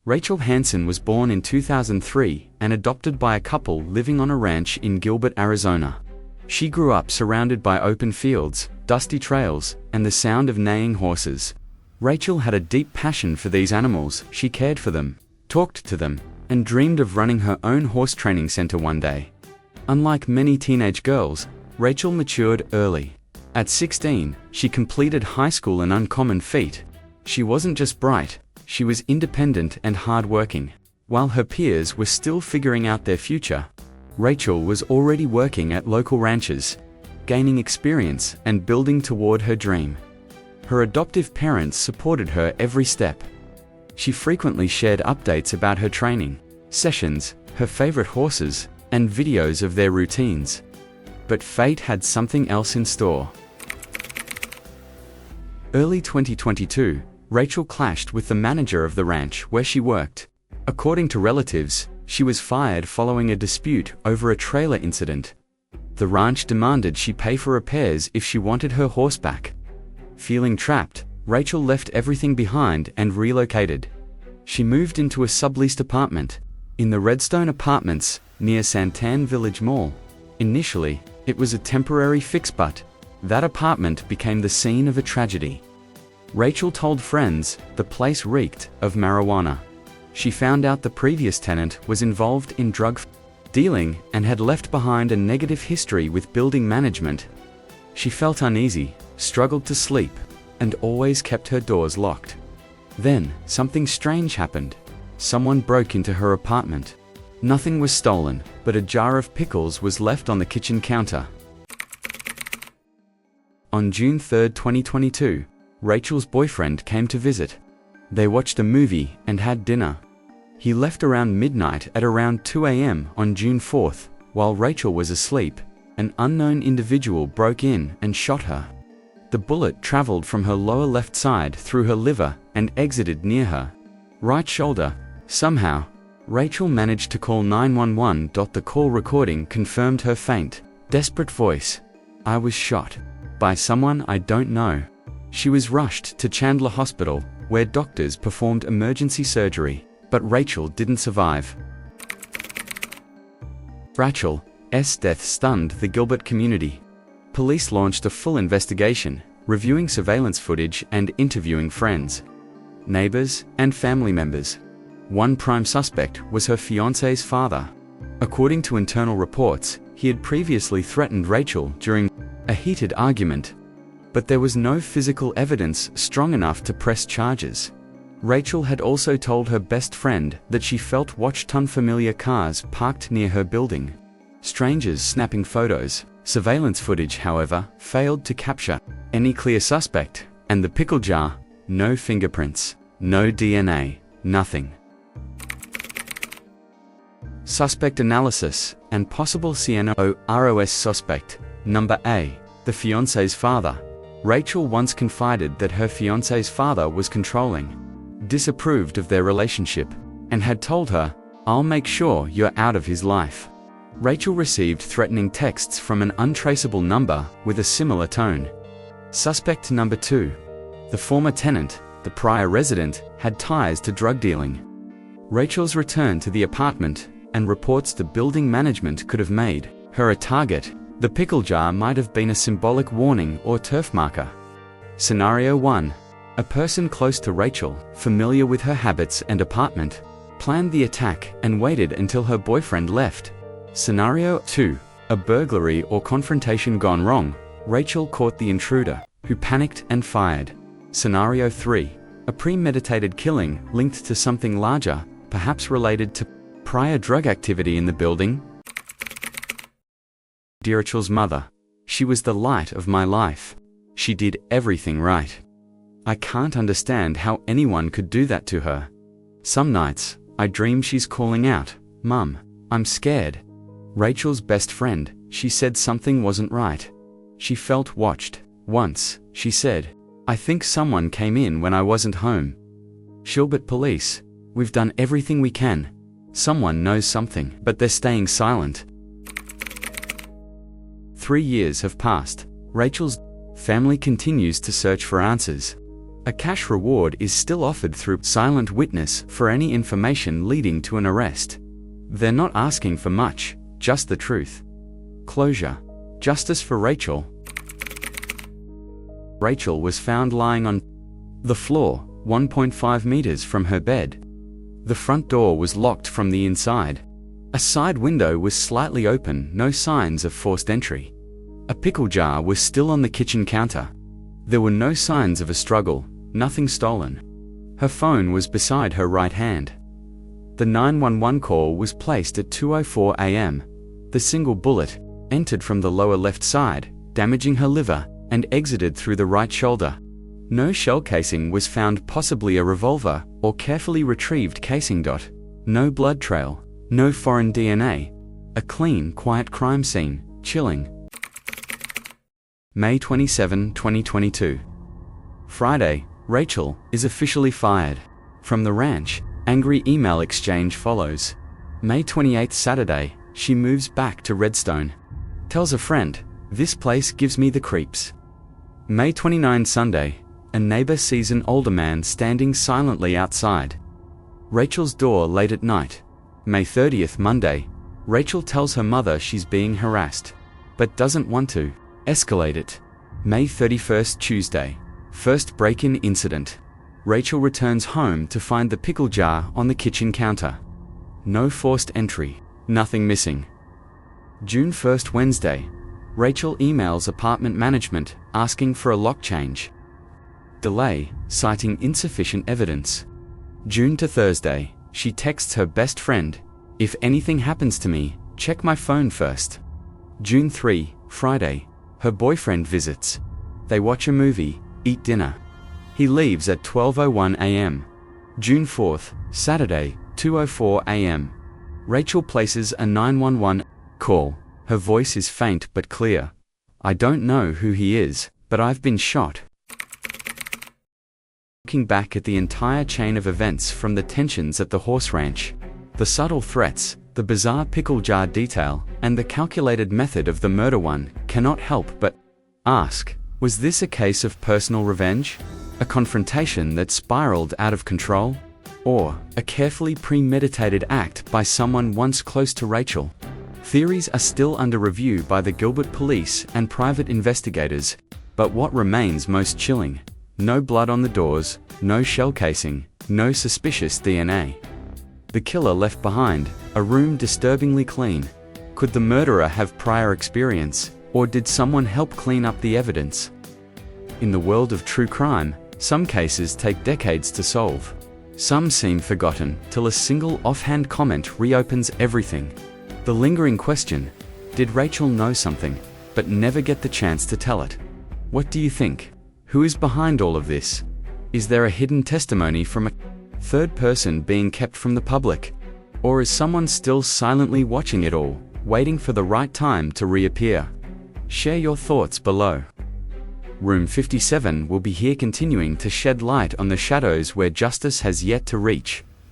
Rachel Hansen was born in 2003 and adopted by a couple living on a ranch in Gilbert, Arizona. She grew up surrounded by open fields, dusty trails, and the sound of neighing horses. Rachel had a deep passion for these animals. She cared for them, talked to them, and dreamed of running her own horse training center one day. Unlike many teenage girls, Rachel matured early. At 16, she completed high school, an uncommon feat. She wasn't just bright, she was independent and hardworking. While her peers were still figuring out their future, Rachel was already working at local ranches, gaining experience and building toward her dream. Her adoptive parents supported her every step. She frequently shared updates about her training sessions, her favorite horses, and videos of their routines. But fate had something else in store. Early 2022, Rachel clashed with the manager of the ranch where she worked. According to relatives, she was fired following a dispute over a trailer incident. The ranch demanded she pay for repairs if she wanted her horse back. Feeling trapped, Rachel left everything behind and relocated. She moved into a subleased apartment in the Redstone Apartments near Santan Village Mall. Initially, it was a temporary fix, but that apartment became the scene of a tragedy. Rachel told friends the place reeked of marijuana. She found out the previous tenant was involved in drug dealing and had left behind a negative history with building management. She felt uneasy, struggled to sleep, and always kept her doors locked. Then, something strange happened. Someone broke into her apartment. Nothing was stolen, but a jar of pickles was left on the kitchen counter. On June 3, 2022, Rachel's boyfriend came to visit. They watched a movie and had dinner. He left around midnight. At around 2 a.m. on June 4th, while Rachel was asleep, an unknown individual broke in and shot her. The bullet traveled from her lower left side through her liver and exited near her right shoulder. Somehow, Rachel managed to call 911. The call recording confirmed her faint, desperate voice. "I was shot by someone I don't know." She was rushed to Chandler Hospital, where doctors performed emergency surgery, but Rachel didn't survive. Rachel's death stunned the Gilbert community. Police launched a full investigation, reviewing surveillance footage and interviewing friends, neighbors, and family members. One prime suspect was her fiancé's father. According to internal reports, he had previously threatened Rachel during a heated argument, but there was no physical evidence strong enough to press charges. Rachel had also told her best friend that she watched unfamiliar cars parked near her building. Strangers snapping photos. Surveillance footage, however, failed to capture any clear suspect, and the pickle jar, no fingerprints, no DNA, nothing. Suspect analysis and possible CNOROS suspect. Number A. The fiancé's father. Rachel once confided that her fiancé's father was controlling, disapproved of their relationship, and had told her, "I'll make sure you're out of his life." Rachel received threatening texts from an untraceable number with a similar tone. Suspect number 2. The former tenant, the prior resident, had ties to drug dealing. Rachel's return to the apartment and reports the building management could have made her a target. The pickle jar might have been a symbolic warning or turf marker. Scenario 1. A person close to Rachel, familiar with her habits and apartment, planned the attack and waited until her boyfriend left. Scenario 2. A burglary or confrontation gone wrong. Rachel caught the intruder, who panicked and fired. Scenario 3. A premeditated killing linked to something larger, perhaps related to prior drug activity in the building. Dear Rachel's mother. She was the light of my life. She did everything right. I can't understand how anyone could do that to her. Some nights, I dream she's calling out, "Mum, I'm scared." Rachel's best friend, she said something wasn't right. She felt watched. Once, she said, "I think someone came in when I wasn't home." Gilbert police. We've done everything we can. Someone knows something, but they're staying silent. 3 years have passed. Rachel's family continues to search for answers. A cash reward is still offered through silent witness for any information leading to an arrest. They're not asking for much, just the truth. Closure. Justice for Rachel. Rachel was found lying on the floor, 1.5 meters from her bed. The front door was locked from the inside. A side window was slightly open, no signs of forced entry. A pickle jar was still on the kitchen counter. There were no signs of a struggle, nothing stolen. Her phone was beside her right hand. The 911 call was placed at 2:04 a.m. The single bullet entered from the lower left side, damaging her liver, and exited through the right shoulder. No shell casing was found, possibly a revolver or carefully retrieved casing. No blood trail, no foreign DNA. A clean, quiet crime scene, chilling. May 27, 2022. Friday, Rachel is officially fired. From the ranch, angry email exchange follows. May 28, Saturday, she moves back to Redstone. Tells a friend, "This place gives me the creeps." May 29, Sunday, a neighbor sees an older man standing silently outside Rachel's door late at night. May 30th, Monday, Rachel tells her mother she's being harassed, but doesn't want to escalate it. May 31st, Tuesday, first break-in incident. Rachel returns home to find the pickle jar on the kitchen counter. No forced entry, nothing missing. June 1st, Wednesday, Rachel emails apartment management asking for a lock change. Delay, citing insufficient evidence. June to Thursday, she texts her best friend, "If anything happens to me, check my phone first." June 3, Friday, her boyfriend visits. They watch a movie, eat dinner. He leaves at 12:01 a.m. June 4th, Saturday, 2:04 a.m. Rachel places a 911 call. Her voice is faint but clear. "I don't know who he is, but I've been shot." Looking back at the entire chain of events, from the tensions at the horse ranch, the subtle threats, the bizarre pickle jar detail, and the calculated method of the murder, one cannot help but ask, was this a case of personal revenge? A confrontation that spiraled out of control? Or a carefully premeditated act by someone once close to Rachel? Theories are still under review by the Gilbert police and private investigators, but what remains most chilling: no blood on the doors, no shell casing, no suspicious DNA. The killer left behind a room disturbingly clean. Could the murderer have prior experience, or did someone help clean up the evidence? In the world of true crime, some cases take decades to solve. Some seem forgotten till a single offhand comment reopens everything. The lingering question: did Rachel know something, but never get the chance to tell it? What do you think? Who is behind all of this? Is there a hidden testimony from a third person being kept from the public? Or is someone still silently watching it all, waiting for the right time to reappear? Share your thoughts below. Room 57 will be here, continuing to shed light on the shadows where justice has yet to reach.